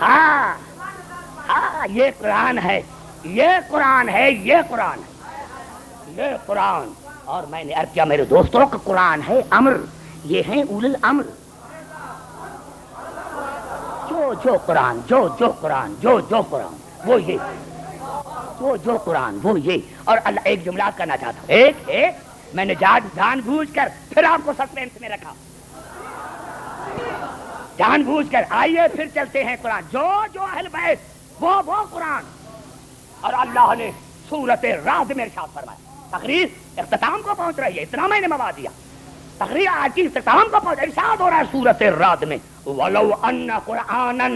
ہاں ہاں یہ قرآن ہے، یہ قرآن ہے، یہ قرآن ہے، یہ قرآن. اور میں نے عرض کیا میرے دوستوں کا قرآن ہے امر، یہ ہیں اول الامر. جو قرآن، جو قرآن، جو قرآن وہ یہ، جو قرآن وہ یہ. اور اللہ ایک جملہ کرنا چاہتا ہوں، ایک میں نے جان بوجھ کر پھر آپ کو سسپینس میں رکھا، جان بوجھ کر. آئیے پھر چلتے ہیں قرآن، جو اہل بیت وہ قرآن. اور اللہ نے سورۃ رعد میں ارشاد فرمایا. تقریر اختتام کو پہنچ رہی ہے، اتنا میں نے مواد دیا. تقریر آج کی اختتام کو پہنچ، ارشاد ہو رہا ہے سورۃ رعد میں وَلَوْ أَنَّ قُرْآنًا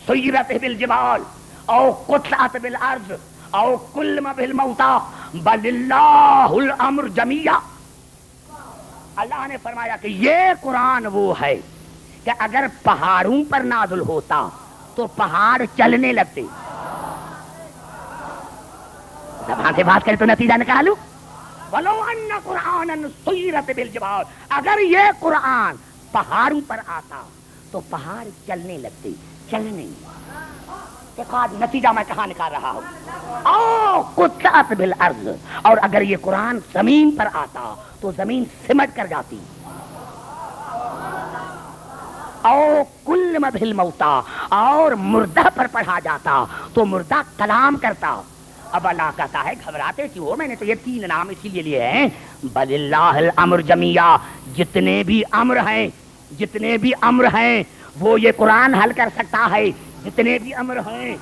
سُيِّرَتْ بِالْجِبَالِ أَوْ قُطِعَتْ بِالْأَرْضِ أَوْ كُلِّمَ بِالْمَوْتَىٰ بَلِ اللَّهُ الْأَمْرُ جَمِيعًا. اللہ نے فرمایا کہ یہ قرآن وہ ہے کہ اگر پہاڑوں پر نازل ہوتا تو پہاڑ چلنے لگتے. زبان سے بات کرے تو نتیجہ نکالو. وَلَوْ أَنَّ قُرْآنًا سُيِّرَتْ بِالْجِبَالِ، اگر یہ قرآن پہاڑوں پر آتا تو پہاڑ چلنے لگتے. چلنے دیکھو آج نتیجہ میں کہاں نکال رہا ہوں. او قطعت بالارض، اور اگر یہ قرآن زمین پر آتا تو زمین سمٹ کر جاتی. او کلم بالموتیٰ، اور مردہ پر پڑھا جاتا تو مردہ کلام کرتا. اب اللہ کہتا ہے گھبراتے کیوں ہو، میں نے تو یہ 3 نام اسی لیے لیے ہیں. بل اللہ الامر جمیعا، جتنے بھی امر ہیں وہ یہ قرآن حل کر سکتا ہے. جتنے بھی امر ہیں،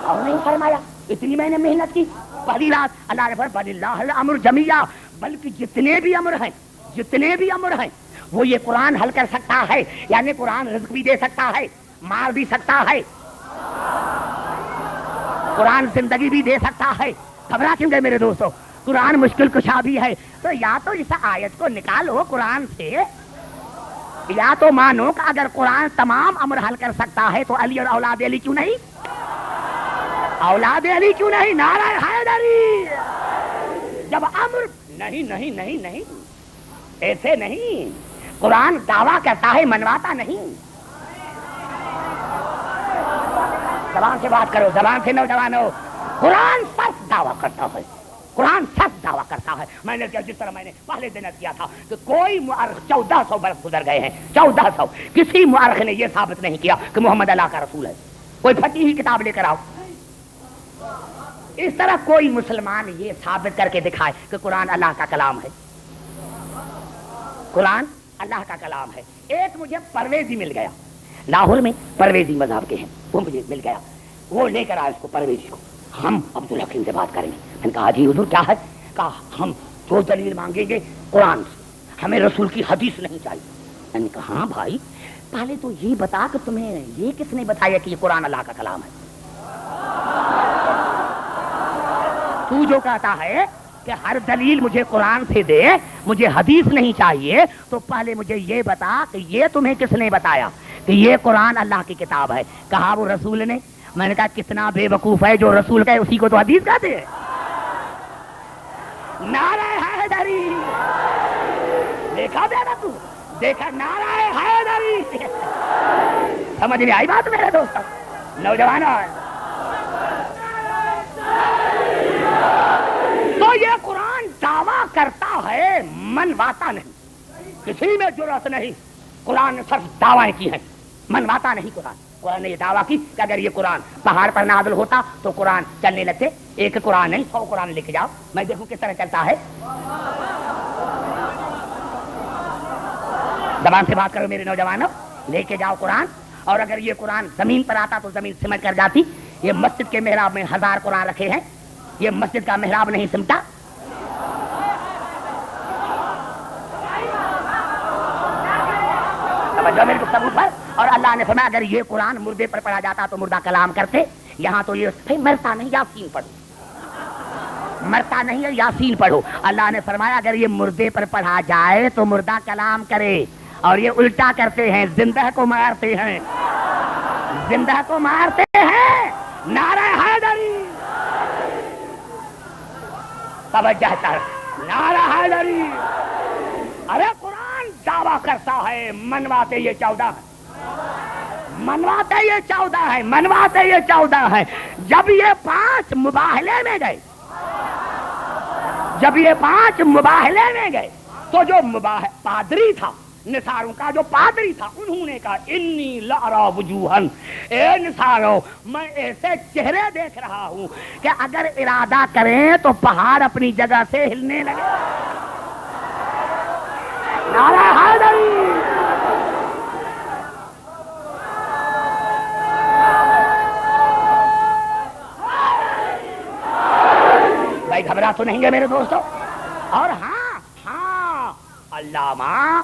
اور نہیں فرمایا اتنی میں نے محنت کی پہلی رات. اللہ نے فرمایا بل اللہ الامر جمیعا، بلکہ جتنے بھی امر ہیں وہ یہ قرآن حل کر سکتا ہے. یعنی قرآن رزق بھی دے سکتا ہے، مار بھی سکتا ہے، قرآن زندگی بھی دے سکتا ہے. گھبرا کیوں گئے میرے دوستو؟ قرآن مشکل کشا بھی ہے. تو یا تو اس آیت کو نکالو قرآن سے، یا تو مانو کہ اگر قرآن تمام امر حل کر سکتا ہے تو علی اور اولاد علی کیوں نہیں؟ اولاد علی کیوں نہیں؟ نعرہ حیدری. جب امر نہیں ایسے نہیں. قرآن دعویٰ کرتا ہے، منواتا نہیں. زبان سے بات کرو، زبان سے نوجوانوں. قرآن صرف دعویٰ کرتا ہے، قرآن صرف دعویٰ کرتا ہے. میں نے کیا جس طرح میں نے پہلے دن کیا تھا کہ کوئی مؤرخ 1400 برس گزر گئے ہیں، 1400 کسی مؤرخ نے یہ ثابت نہیں کیا کہ محمد اللہ کا رسول ہے. کوئی فقیہی کتاب لے کر آؤ. اس طرح کوئی مسلمان یہ ثابت کر کے دکھائے کہ قرآن اللہ کا کلام ہے. قرآن اللہ کا کلام ہے. ایک مجھے پرویزی مل گیا، لاہور میں پرویزی مذہب کے ہیں، وہ مجھے مل گیا. وہ لے کر آئے اس کو پرویزی کو. ہم عبدالحکیم سے بات کریں گے. میں نے کہا جی حضور کیا ہے؟ کہا ہم جو دلیل مانگیں گے قرآن سے، ہمیں رسول کی حدیث نہیں چاہیے. میں نے کہا ہاں بھائی پہلے تو یہ بتا کہ تمہیں یہ کس نے بتایا کہ یہ قرآن اللہ کا کلام ہے؟ تو جو کہتا ہے کہ ہر دلیل مجھے قرآن سے دے، مجھے حدیث نہیں چاہیے، تو پہلے مجھے یہ بتا کہ یہ تمہیں کس نے بتایا کہ یہ قرآن اللہ کی کتاب ہے؟ کہا وہ رسول نے. میں نے کہا کتنا بے وقوف ہے جو رسول کہے اسی کو تو حدیث کہتے ہیں. نعرہ حیدری دیکھا بیٹا، تو دیکھا نعرہ حیدری. سمجھ میں آئی بات میرے دوستوں نوجوانوں؟ تو یہ قرآن دعویٰ کرتا ہے، منواتا نہیں. کسی میں جرأت نہیں. قرآن نے صرف دعوائیں کی ہیں، منواتا نہیں. قرآن نے یہ دعویٰ کی کہ اگر یہ قرآن پہاڑ پر نازل ہوتا تو قرآن چلنے لگتے. ایک قرآن نہیں 100 قرآن لے کے جاؤ، میں دیکھوں کس طرح چلتا ہے. زبان سے بات کرو میرے نوجوانوں. لے کے جاؤ قرآن. اور اگر یہ قرآن زمین پر آتا تو زمین سمٹ کر جاتی. یہ مسجد کے محراب میں 1000 قرآن رکھے ہیں، یہ مسجد کا محراب نہیں سمٹا. میرے گفتگو پر. اور اللہ نے فرمایا اگر یہ قرآن مردے پر پڑھا جاتا تو مردہ کلام کرتے. یہاں تو یہ مرتا نہیں، یاسین پڑھو، مرتا نہیں ہے یاسین پڑھو. اللہ نے فرمایا اگر یہ مردے پر پڑھا جائے تو مردہ کلام کرے. اور یہ الٹا کرتے ہیں، زندہ کو مارتے ہیں، زندہ کو مارتے ہیں. نعرہ حیدری توجہ کر، نعرہ حیدری. ارے قرآن دعویٰ کرتا ہے، منواتے یہ 14 منواتے یہ 14 ہے، منواتے یہ 14 ہے. جب یہ 5 مباہلے میں گئے، جب یہ 5 مباہلے میں گئے تو جو پادری تھا، نثاروں کا جو پادری تھا، انہوں نے کہا انی لارا وجوہن، اے نثارو میں ایسے چہرے دیکھ رہا ہوں کہ اگر ارادہ کریں تو پہاڑ اپنی جگہ سے ہلنے لگے. نعرہ حیدری. بھائی گھبرا تو نہیں گے میرے دوستو؟ اور ہاں علامہ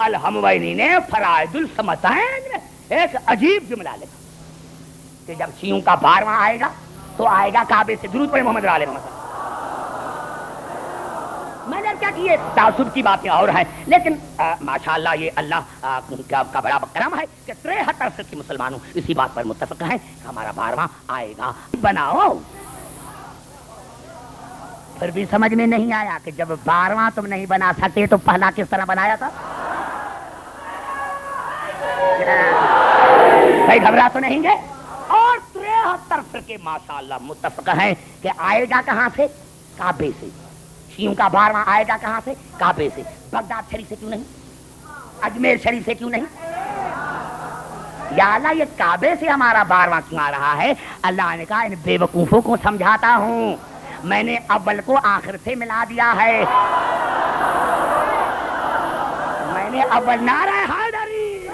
الحموینی نے فرائض الصمتین میں ایک عجیب جملہ لکھا کہ جب شیعوں کا 12واں آئے گا تو آئے گا کعبے سے درود پڑھے محمد علیہ وسلم. میں نے کیا کہ یہ تعصب کی باتیں اور ہیں، لیکن ماشاءاللہ یہ اللہ کا بڑا کرم ہے کہ 73% مسلمانوں اسی بات پر متفق ہیں کہ ہمارا 12واں آئے گا. بناؤ. پھر بھی سمجھ میں نہیں آیا کہ جب 12واں تم نہیں بنا سکتے تو پہلا کس طرح بنایا تھا؟ بھائی گھبرا تو نہیں گے؟ اور 73 فرقے ماشاءاللہ متفق ہیں کہ آئے گا کہاں سے؟ کعبے سے. شیعوں کا 12واں آئے گا کہاں سے؟ کعبے سے. بغداد شریف سے کیوں نہیں؟ اجمیر شریف سے کیوں نہیں؟ یا اللہ یہ کعبے سے ہمارا 12واں کیوں آ رہا ہے؟ اللہ نے کہا ان بے وقوفوں کو سمجھاتا ہوں، میں نے اول کو آخر سے ملا دیا ہے. میں نے اول، نعرہ حیدری،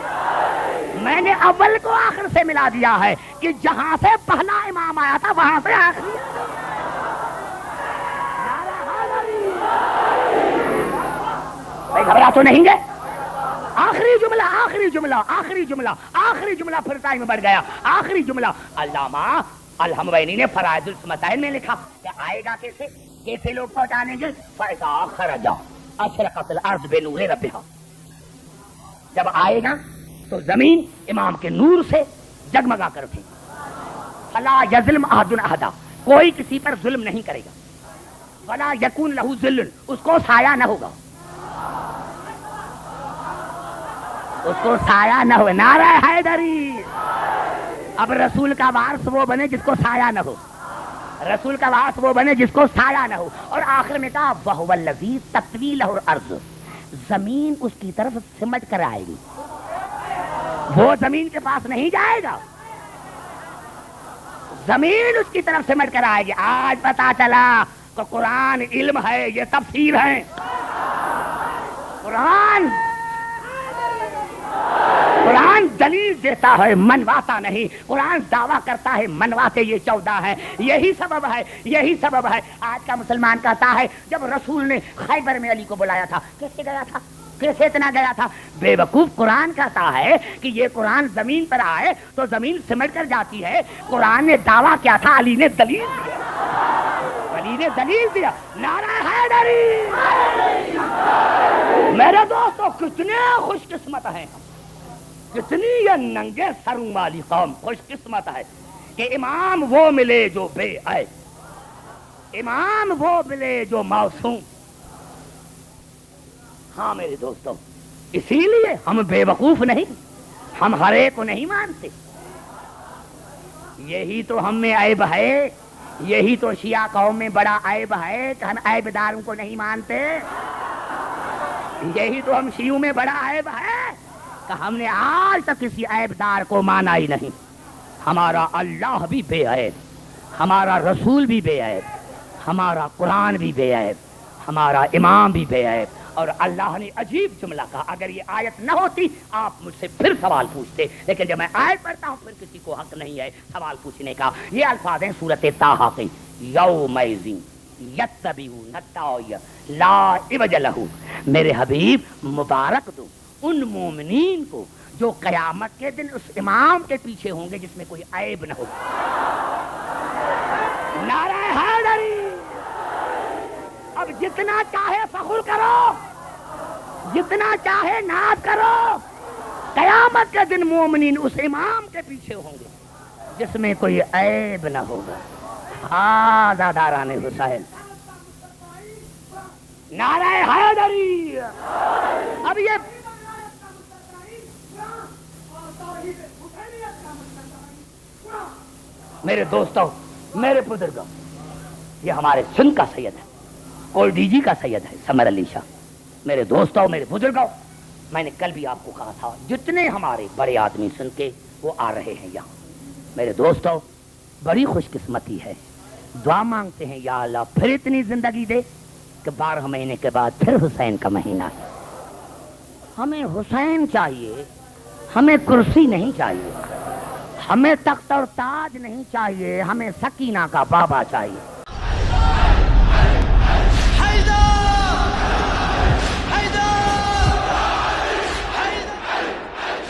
میں نے اول کو آخر سے ملا دیا ہے کہ جہاں سے پہلا امام آیا تھا وہاں سے آخری. بھائی گھبرا تو نہیں گے؟ آخری جملہ آخری جملہ آخری جملہ آخری جملہ پھر ٹائم میں بڑھ گیا. آخری جملہ علامہ الحموینی نے فرائض الصمتین میں لکھا کہ آئے گا کیسے؟ کیسے لوگ پہنچانے گے؟ فَإِذَا خَرَجَ أَشْرَقَتِ الْأَرْضُ بِنُورِ رَبِّهَا. جب آئے گا تو زمین امام کے نور سے جگمگا کر اٹھے گی. فَلَا يَظْلِمُ أَحَدٌ أَحَدًا، کوئی کسی پر ظلم نہیں کرے گا. وَلَا يَكُونُ لَهُ ظِلٌّ، اس کو سایہ نہ ہوگا، اس کو سایہ نہ ہو. نعرہ حیدری. اب رسول کا وارث وہ بنے جس کو سایہ نہ ہو، رسول کا وارث وہ بنے جس کو سایہ نہ ہو. اور آخر میں کہا وَهُوَ الَّذِي تَطْوِي لَهُ الْأَرْضُ، زمین اس کی طرف سمٹ کر آئے گی، وہ زمین کے پاس نہیں جائے گا، زمین اس کی طرف سمٹ کر آئے گی. آج پتا چلا کہ قرآن علم ہے، یہ تفسیر ہے. قرآن دلیل دیتا ہے، منواتا نہیں. قرآن دعویٰ کرتا ہے، منواتے یہ 14 ہیں. یہی سبب ہے، یہی سبب ہے. آج کا مسلمان کہتا ہے جب رسول نے خیبر میں علی کو بلایا تھا کیسے گیا تھا؟ کیسے اتنا گیا تھا؟ بے وقوف. قرآن کہتا ہے کہ یہ قرآن زمین پر آئے تو زمین سمٹ کر جاتی ہے. قرآن نے دعویٰ کیا تھا، علی نے دلیل دیا، علی نے دلیل دیا. نعرہ حیدری. میرے دوستو کتنے خوش قسمت ہیں، کتنی یہ ننگے سروں والی قوم خوش قسمت ہے کہ امام وہ ملے جو بے عیب، امام وہ ملے جو معصوم. ہاں میرے دوستو، اسی لیے ہم بے وقوف نہیں، ہم ہر ایک کو نہیں مانتے. یہی تو ہم میں عیب ہے، یہی تو شیعہ قوم میں بڑا عیب ہے کہ ہم عیب داروں کو نہیں مانتے. یہی تو ہم شیعوں میں بڑا عیب ہے کہ ہم نے آج تک کسی عیب دار کو مانا ہی نہیں. ہمارا اللہ بھی بے عیب، ہمارا رسول بھی بے عیب، ہمارا قرآن بھی بے عیب، ہمارا امام بھی بے عیب. اور اللہ نے عجیب جملہ کہا. اگر یہ آیت نہ ہوتی آپ مجھ سے پھر سوال پوچھتے، لیکن جب میں آیت پڑھتا ہوں پھر کسی کو حق نہیں ہے سوال پوچھنے کا. یہ الفاظ ہیں سورۃ طٰہٰ کے. یومئذ یتبعون الداعی لا عوج لہ. میرے حبیب مبارک دو ان مومنین کو جو قیامت کے دن اس امام کے پیچھے ہوں گے جس میں کوئی عیب نہ ہو. نعرہ حیدری. اب جتنا چاہے فخر کرو، جتنا چاہے ناز کرو، قیامت کے دن مومنین اس امام کے پیچھے ہوں گے جس میں کوئی عیب نہ ہوگا. ہاذا داران حسین. نعرہ حیدری. اب یہ میرے دوستوں، میرے بزرگوں، یہ ہمارے سندھ کا سید ہے، کولڈی جی کا سید ہے سمر علی شاہ۔ میرے دوستوں، میرے بزرگوں، میں نے کل بھی آپ کو کہا تھا جتنے ہمارے بڑے آدمی سن کے وہ آ رہے ہیں یہاں۔ میرے دوستوں، بڑی خوش قسمتی ہے، دعا مانگتے ہیں یا اللہ پھر اتنی زندگی دے کہ 12 مہینے کے بعد پھر حسین کا مہینہ ہے۔ ہمیں حسین چاہیے، ہمیں کرسی نہیں چاہیے، ہمیں تخت اور تاج نہیں چاہیے، ہمیں سکینہ کا بابا چاہیے۔